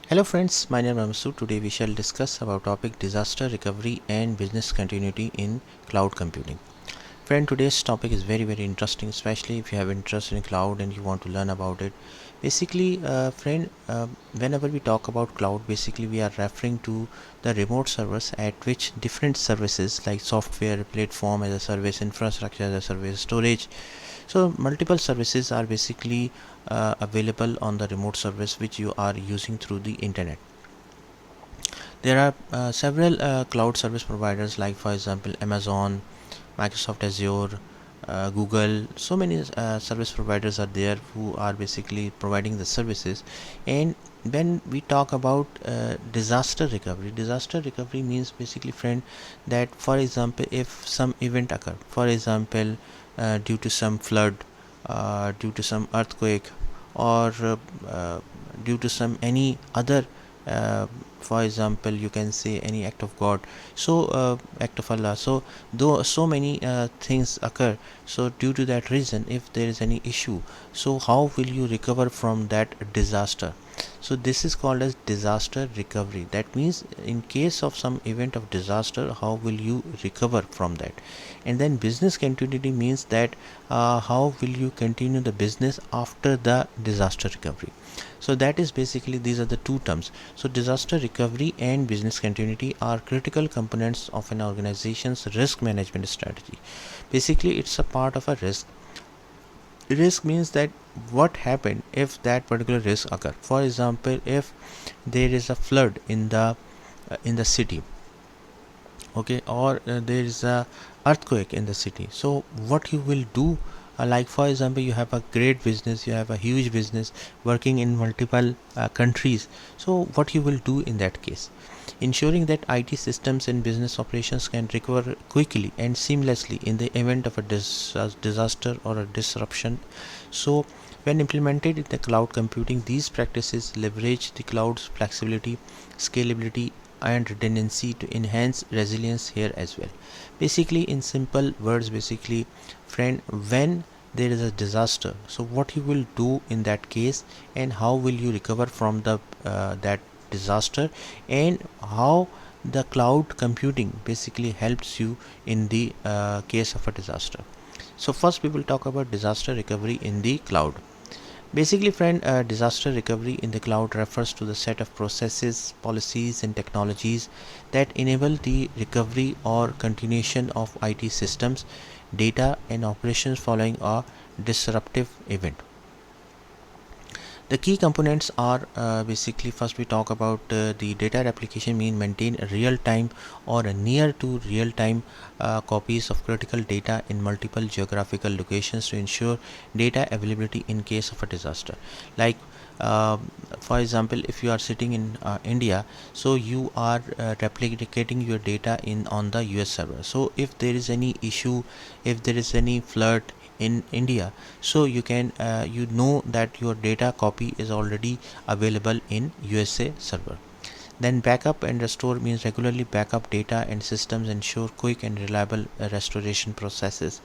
Hello friends, my name is Masood. Today we shall discuss about topic disaster recovery and business continuity in cloud computing. Friend, today's topic is very interesting, especially if you have interest in cloud and you want to learn about it. Basically, whenever we talk about cloud, basically we are referring to the remote servers at which different services like software, platform as a service, infrastructure as a service, storage. So multiple services are basically available on the remote service which you are using through the internet. There are several cloud service providers like for example Amazon, Microsoft Azure, Google. So many service providers are there who are basically providing the services. And when we talk about disaster recovery means basically, friend, that for example if some event occur, for example due to some flood, due to some earthquake, or due to some any other uh, for example you can say any act of god, so act of Allah. So though so many things occur, so due to that reason if there is any issue, so how will you recover from that disaster? So this is called as disaster recovery. That means in case of some event of disaster, how will you recover from that? And then business continuity means that how will you continue the business after the disaster recovery? So that is basically, these are the two terms. So disaster recovery and business continuity are critical components of an organization's risk management strategy. Basically it's a part of a risk means that what happened if that particular risk occur. For example, if there is a flood in the city, okay, or there is a earthquake in the city, so what you will do, like for example you have a great business, you have a huge business working in multiple countries, so what you will do in that case? Ensuring that IT systems and business operations can recover quickly and seamlessly in the event of a disaster or a disruption. So when implemented in the cloud computing, these practices leverage the cloud's flexibility, scalability, and redundancy to enhance resilience here as well. Basically, in simple words, basically, friend, when there is a disaster, so what you will do in that case, and how will you recover from the that disaster, and how the cloud computing basically helps you in the case of a disaster. So first we will talk about disaster recovery in the cloud. Basically, friend, disaster recovery in the cloud refers to the set of processes, policies, and technologies that enable the recovery or continuation of IT systems, data, and operations following a disruptive event. The key components are basically, first we talk about the data replication, mean maintain a real time or a near to real time copies of critical data in multiple geographical locations to ensure data availability in case of a disaster. Like uh, for example, if you are sitting in India, so you are replicating your data in on the US server. So if there is any issue, if there is any flood in India, so you can you know that your data copy is already available in USA server. Then backup and restore means regularly backup data and systems ensure quick and reliable restoration processes.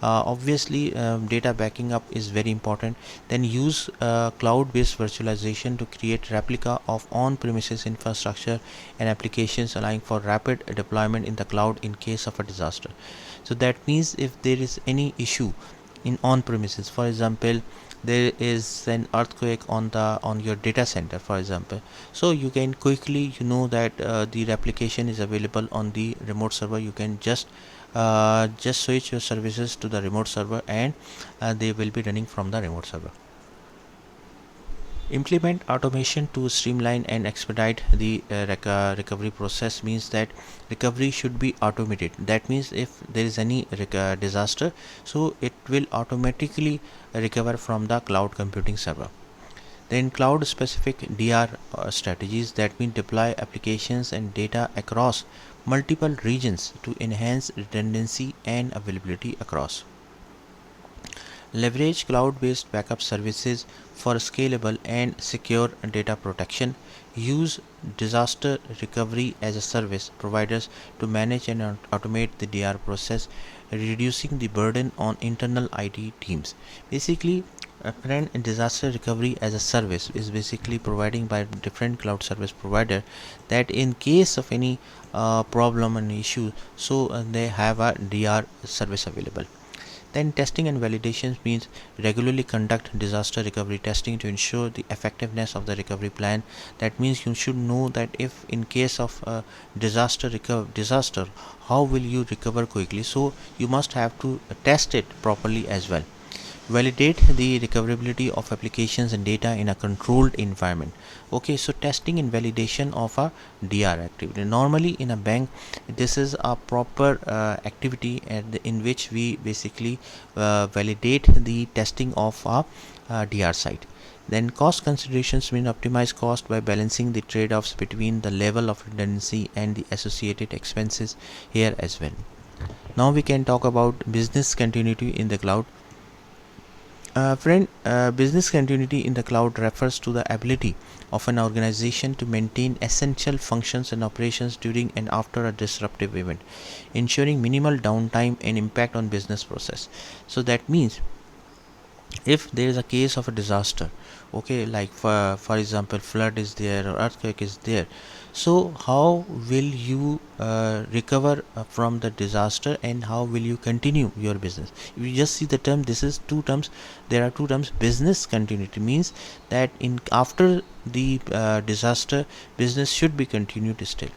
Obviously, data backing up is very important. Then use cloud-based virtualization to create replica of on-premises infrastructure and applications, allowing for rapid deployment in the cloud in case of a disaster. So that means if there is any issue in on-premises, for example there is an earthquake on your data center, for example, so you can quickly, you know that the replication is available on the remote server. You can just switch your services to the remote server, and they will be running from the remote server. Implement automation to streamline and expedite the recovery process means that recovery should be automated. That means if there is any disaster, so it will automatically recover from the cloud computing server. Then cloud specific DR strategies, that mean deploy applications and data across multiple regions to enhance redundancy and availability across. Leverage cloud-based backup services for scalable and secure data protection. Use disaster recovery as a service providers to manage and automate the DR process, reducing the burden on internal IT teams. Basically, Friend, disaster recovery as a service is basically providing by different cloud service provider, that in case of any problem and issue, so they have a DR service available. Then testing and validations means regularly conduct disaster recovery testing to ensure the effectiveness of the recovery plan. That means you should know that if in case of a disaster, how will you recover quickly. So you must have to test it properly as well. Validate the recoverability of applications and data in a controlled environment. Okay, so testing and validation of a DR activity. Normally in a bank, this is a proper activity in which we basically validate the testing of a DR site. Then cost considerations mean optimize cost by balancing the trade-offs between the level of redundancy and the associated expenses here as well. Now we can talk about business continuity in the cloud. Business continuity in the cloud refers to the ability of an organization to maintain essential functions and operations during and after a disruptive event, ensuring minimal downtime and impact on business process. So that means if there is a case of a disaster, okay, like for example flood is there or earthquake is there, so how will you recover from the disaster, and how will you continue your business? If you just see the term, this is two terms, there are two terms. Business continuity means that in after the disaster, business should be continued still.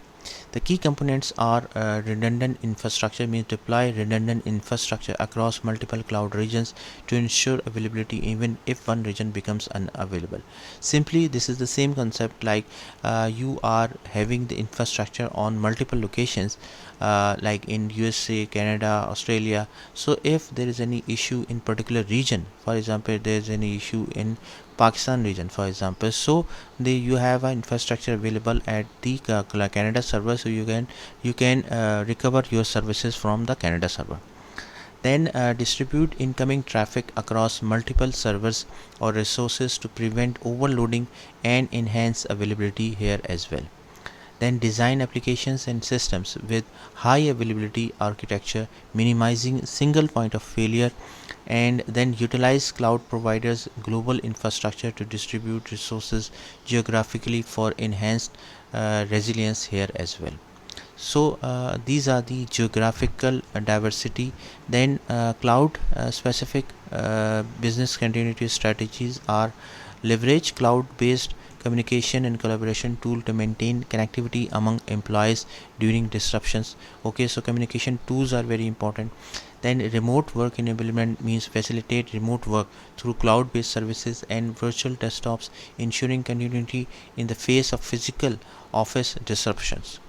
The key components are redundant infrastructure, means deploy redundant infrastructure across multiple cloud regions to ensure availability even if one region becomes unavailable. Simply, this is the same concept like you are having the infrastructure on multiple locations, like in USA, Canada, Australia. So if there is any issue in particular region, for example, there is any issue in Pakistan region, for example, so you have an infrastructure available at the Canada server, so you can recover your services from the Canada server. Then distribute incoming traffic across multiple servers or resources to prevent overloading and enhance availability here as well. Then design applications and systems with high availability architecture, minimizing single point of failure, and then utilize cloud providers global infrastructure to distribute resources geographically for enhanced resilience here as well. So these are the geographical diversity. Then cloud specific business continuity strategies are leverage cloud based communication and collaboration tool to maintain connectivity among employees during disruptions. Okay, so communication tools are very important. Then remote work enablement means facilitate remote work through cloud based services and virtual desktops, ensuring continuity in the face of physical office disruptions.